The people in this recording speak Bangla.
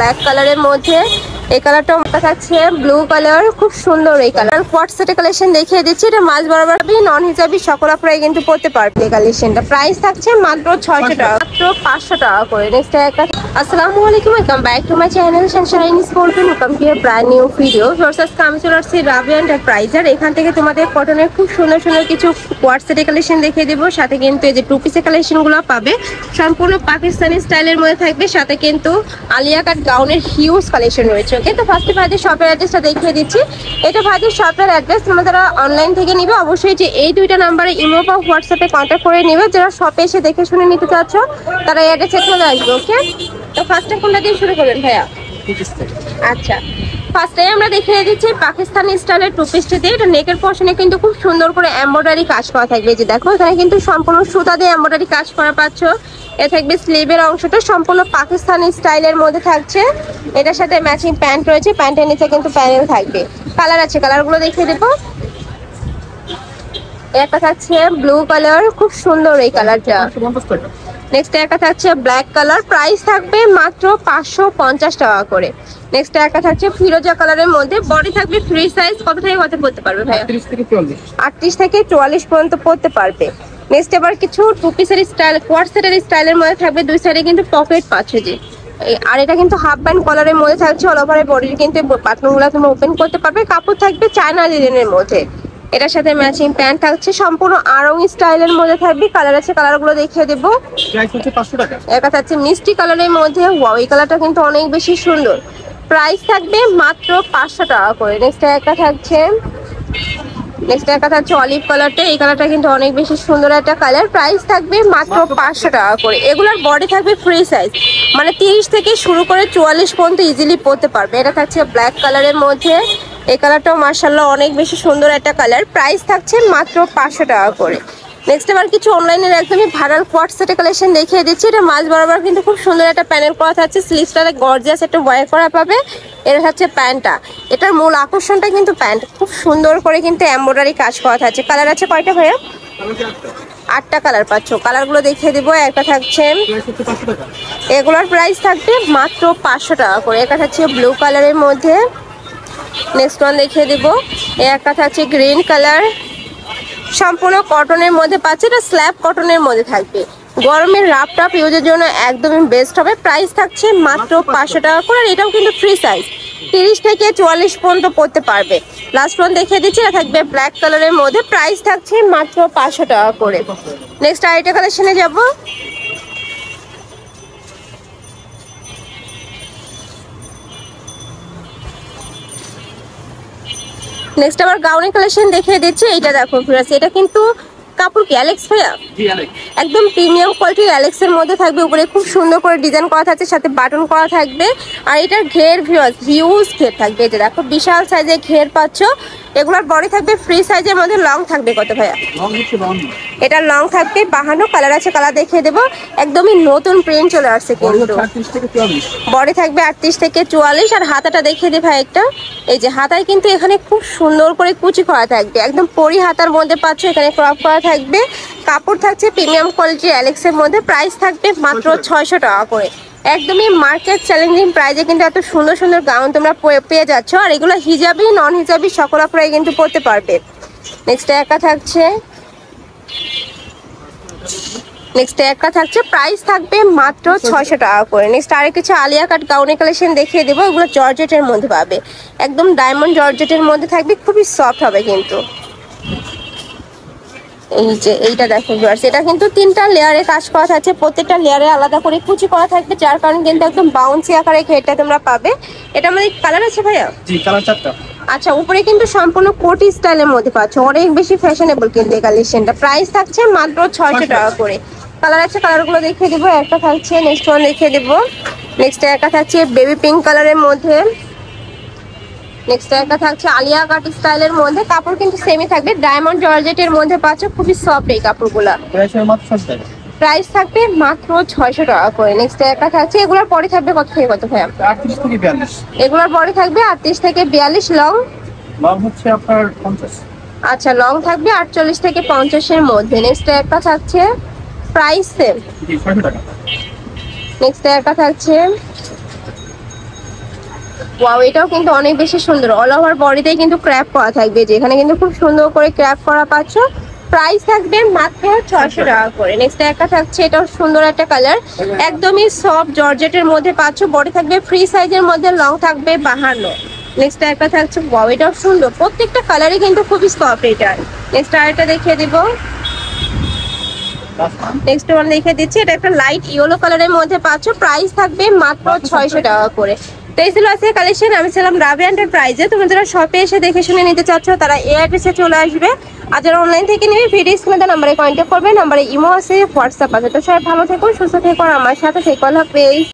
ব্ল্যাক কালারের মধ্যে। এই কালারটা থাকছে ব্লু কালার, খুব সুন্দর এই কালার। কোয়ার্ট সেটের কালেকশন দেখিয়ে দিচ্ছি, এটা মাছ বরাবর নন হিসাবে সকল আপনারা কিন্তু পড়তে পারবে। এই কালেকশনটা প্রাইস থাকছে মাত্র 600 টাকা, মাত্র 500 টাকা করে। নেক্সট একটা আসসালামু আলাইকুম, welcome back to my channel sunshine sports. Welcome to a brand new video. Sources come চলে আসছে রাবি এন্টারপ্রাইজের। এখান থেকে তোমাদের কটনের খুব সুন্দর সুন্দর কিছু কোয়ার্ট সেটের কালেকশন দেখিয়ে দেবো। সাথে কিন্তু এই যে টু পিসের কালেকশনগুলো পাবে, সম্পূর্ণ পাকিস্তানি স্টাইলের মধ্যে থাকবে। সাথে কিন্তু আলিয়া কাট গাউনের হিউজ কালেকশন রয়েছে। ওকে, তো ফার্স্টে ভাইদের শপের অ্যাড্রেসটা দেখিয়ে দিচ্ছি। এটা ভাইদের শপের অ্যাড্রেস। তোমরা যারা অনলাইন থেকে নিবে অবশ্যই যে এই দুইটা নাম্বারে ইমো বা হোয়াটসঅ্যাপে কন্ট্যাক্ট করে নিবে। যারা শপে এসে দেখে শুনে নিতে চাচ্ছ তারা এই অ্যাড্রেসে চলে আসবে। ওকে, তো ফার্স্টে কোনটা দিয়ে শুরু করবেন ভাইয়া? আচ্ছা, ফার্স্টে আমরা দেখিয়ে দিচ্ছি পাকিস্তানি স্টাইলের টু পিসটি দিয়ে। এটা নেকের পোর্শনে কিন্তু খুব সুন্দর করে এমব্রয়ডারি কাজ করা থাকবে। যে দেখো এখানে কিন্তু সম্পূর্ণ সুতা দিয়ে এমব্রয়ডারি কাজ করা পাচ্ছ। এ থাকবে স্লিভের অংশটা সম্পূর্ণ পাকিস্তানি স্টাইলের মধ্যে থাকছে। এটার সাথে ম্যাচিং প্যান্ট রয়েছে, প্যান্টের নিচে কিন্তু প্যানেল থাকবে। কালার আছে, কালারগুলো দেখিয়ে দেবো। একটা থাকছে ব্লু কালার, খুব সুন্দর এই কালারটা। নেক্সট একটা থাকছে ব্ল্যাক কালার, প্রাইস থাকবে মাত্র 550 টাকা করে। নেক্সট একটা থাকছে ফিরোজা কালারের মধ্যে, বডি থাকবে ফ্রি সাইজ। কত থেকে কত পড়তে পারবে ভাই? 38 থেকে 44 পর্যন্ত পড়তে পারবে। নেক্সট এবার কিছু টু পিসের স্টাইল কোয়ার্ট সেটের স্টাইলের মধ্যে থাকবে। দুই সাইডে কিন্তু পকেট পাচ্ছে যে, আর এটা কিন্তু হাফ ব্যান্ড কলারের মধ্যে থাকছে। অল ওভার বডির কিন্তু বাটনগুলো তুমি ওপেন করতে পারবে। কাপড় থাকবে চায়না লিনেনের মধ্যে। এটার সাথে ম্যাচিং প্যান্ট থাকছে, সম্পূর্ণ আড়ং স্টাইলের মধ্যে থাকবে। কালার আছে, কালারগুলো দেখিয়ে দেবো। এটা থাকছে মিষ্টি কালারের মধ্যে। ওয়াও, এই কালারটা কিন্তু অনেক বেশি সুন্দর। প্রাইস থাকবে মাত্র 500 টাকা করে। নেক্সট একটা থাকছে অলিভ কালারটা। এই কালারটা কিন্তু অনেক বেশি সুন্দর একটা কালার। প্রাইস থাকবে মাত্র 500 টাকা করে। এগুলোর বডি থাকবে ফ্রি সাইজ, মানে 30 থেকে শুরু করে 44 পর্যন্ত ইজিলি পরতে পারবে। এটা থাকছে ব্ল্যাক কালারের মধ্যে। এই কালারটাও মার্শাল্লাহ অনেক বেশি সুন্দর একটা কালার। প্রাইস থাকছে মাত্র 500 টাকা করে। নেক্সট আবার কিছু অনলাইনের একদমই ভাইরাল কোয়ার্ট সেটের কালেকশন দেখিয়ে দিচ্ছি। এটা মাঝ বরাবর কিন্তু খুব সুন্দর একটা প্যানেল করা থাকছে। স্লিভসটাতে গর্জিয়াস একটা ওয়ার করা পাবে। এটা হচ্ছে প্যান্টটা। এটার মূল আকর্ষণটা কিন্তু প্যান্ট, খুব সুন্দর করে কিন্তু এমব্রয়ডারি কাজ করা থাকছে। কালার আছে কয়টা ভাইয়া? 8টা কালার পাচ্ছ। কালারগুলো দেখিয়ে দিব। একটা থাকছে, এগুলোর প্রাইস থাকবে মাত্র 500 টাকা করে। এটা থাকছে ব্লু কালারের মধ্যে। নেক্সট ওয়ান দেখিয়ে দিব। একটা থাকছে গ্রিন কালার, সম্পূর্ণ কটনের মধ্যে পাচ্ছে। এটা স্ল্যাব কটনের মধ্যে থাকবে। গরমের রাফ টাফ ইউজের জন্য একদমই বেস্ট হবে। প্রাইস থাকছে মাত্র 500 টাকা করে। আর এটাও কিন্তু ফ্রি সাইজ, 30 থেকে 44 পর্যন্ত পড়তে পারবে। লাস্ট ওয়ান দেখিয়ে দিচ্ছি, এটা থাকবে ব্ল্যাক কালারের মধ্যে। প্রাইস থাকছে মাত্র 500 টাকা করে। নেক্সট আরেকটা কালেকশনে যাব। নেক্সট আবার গাউনের কালেকশন দেখিয়ে দিচ্ছি। এইটা দেখো ফিরাস, এটা কিন্তু কাপড় কি অ্যালেক্স ভাইয়া? একদম প্রিমিয়াম কোয়ালিটির অ্যালেক্স এর মধ্যে থাকবে। উপরে খুব সুন্দর করে ডিজাইন করা থাকছে, সাথে বাটন করা থাকবে। আর এটার ঘের হিউজ ঘের থাকবে। এই যে দেখো বিশাল সাইজের ঘের পাচ্ছ। এগুলোর বডি থাকবে ফ্রি সাইজের মধ্যে। লং থাকবে কত ভাইয়া? এটা লং থাকবে 52। কালার আছে, কালার দেখিয়ে দেবো। একদমই নতুন প্রিন্ট চলে আসছে কিন্তু। বডি থাকবে 38 থেকে 44। আর হাতাটা দেখিয়ে দিই ভাই একটা। এই যে হাতায় কিন্তু এখানে খুব সুন্দর করে কুচি করা থাকবে, একদম পরি হাতার মধ্যে পাচ্ছ। এখানে ক্রপ করা থাকবে। কাপড় থাকছে প্রিমিয়াম কোয়ালিটির অ্যালেক্স এর মধ্যে। প্রাইস থাকবে মাত্র 600 টাকা করে। একদমই মার্কেট চ্যালেঞ্জিং প্রাইসে কিন্তু এত সুন্দর সুন্দর গাউন তোমরা পেয়ে যাচ্ছ। আর এগুলো হিজাবি নন হিজাবি সকল আপনারাই কিন্তু পরতে পারবে। নেক্সট একটা থাকছে, প্রাইস থাকবে মাত্র 600 টাকা করে। নেক্সট আরে কিছু আলিয়া কাট গাউনের কালেকশন দেখিয়ে দেবো। এগুলো জর্জেটের মধ্যে পাবে, একদম ডায়মন্ড জর্জেটের মধ্যে থাকবে। খুবই সফট হবে কিন্তু। এই যে এইটা দেখো ভিউয়ার্স, এটা কিন্তু 3টা লেয়ারে কাজ করা থাকছে। প্রত্যেকটা লেয়ারে আলাদা করে কুচি করা থাকবে, যার কারণে কিন্তু একদম বাউন্সি আকারে ঘেরটা তোমরা পাবে। এটা আমাদের কালার আছে ভাইয়া? জি, কালার 4টা। আচ্ছা, উপরে কিন্তু সম্পূর্ণ কোটি স্টাইলের মধ্যে পাচ্ছ। অনেক বেশি ফ্যাশনেবল কিন্তু এই কালেকশনটা। প্রাইস থাকছে মাত্র 600 টাকা করে। কালার আছে, কালারগুলো দেখিয়ে দেবো। একটা থাকছে, নেক্সট ওয়ান দেখিয়ে দেবো। নেক্সট একটা থাকছে বেবি পিঙ্ক কালারের মধ্যে। নেক্সট একটা থাকছে আলিয়া কাট স্টাইলের মধ্যে। কাপড় কিন্তু সেমই থাকবে, ডায়মন্ড জর্জেটের মধ্যে পাচ্ছ। খুবই সফট এই কাপড়গুলা। প্রাইস থাকবে মাত্র 600 টাকা করে। নেক্সট একটা থাকছে, এগুলোর পরে থাকবে কত থেকে কত ভাই? 38 থেকে 42। এগুলোর পরে থাকবে 38 থেকে 42। লং হচ্ছে আপনার 50। আচ্ছা, লং থাকবে 48 থেকে 50 এর মধ্যে। নেক্সট একটা থাকছে, প্রাইস সেম, 600 টাকা। নেক্সট একটা থাকছে ওয়াও, এটাও কিন্তু অনেক বেশি সুন্দর। অল ওভার বডিতেই কিন্তু ক্র্যাপ করা থাকবে, যেখানে কিন্তু খুব সুন্দর করে ক্র্যাপ করা পাচ্ছ। প্রাইস থাকবে মাত্র 600 টাকা করে। নেক্সট একটা থাকছে, এটাও সুন্দর একটা কালার, একদমই সফট জর্জেটের মধ্যে পাচ্ছ। বডি থাকবে ফ্রি সাইজের মধ্যে, লং থাকবে 52। নেক্সট একটা থাকছে, ওয়াও এটাও সুন্দর, প্রত্যেকটা কালারই কিন্তু খুবই সফট। এটার নেক্সট আরেকটা দেখিয়ে দিব। নেক্সট ওয়ান দেখিয়ে দিচ্ছি, এটা একটা লাইট ইয়েলো কালারের মধ্যে পাচ্ছ। প্রাইস থাকবে মাত্র 600 টাকা করে। তো এই ছিল আজকে কালেকশন। আমি ছিলাম রাবি এন্টারপ্রাইজে। তুমি যারা শপে এসে দেখে শুনে নিতে চাচ্ছ তারা এই অ্যাড্রেসে চলে আসবে, আর যারা অনলাইন থেকে নিবে ভিডিও স্ক্রিনে নাম্বারে কন্ট্যাক্ট করবে। নাম্বারে ইমো আছে, হোয়াটসঅ্যাপ আছে। তো সবাই ভালো থেকো, সুস্থ থেকো, আর আমার সাথে থেকো। আল্লাহ হাফেজ।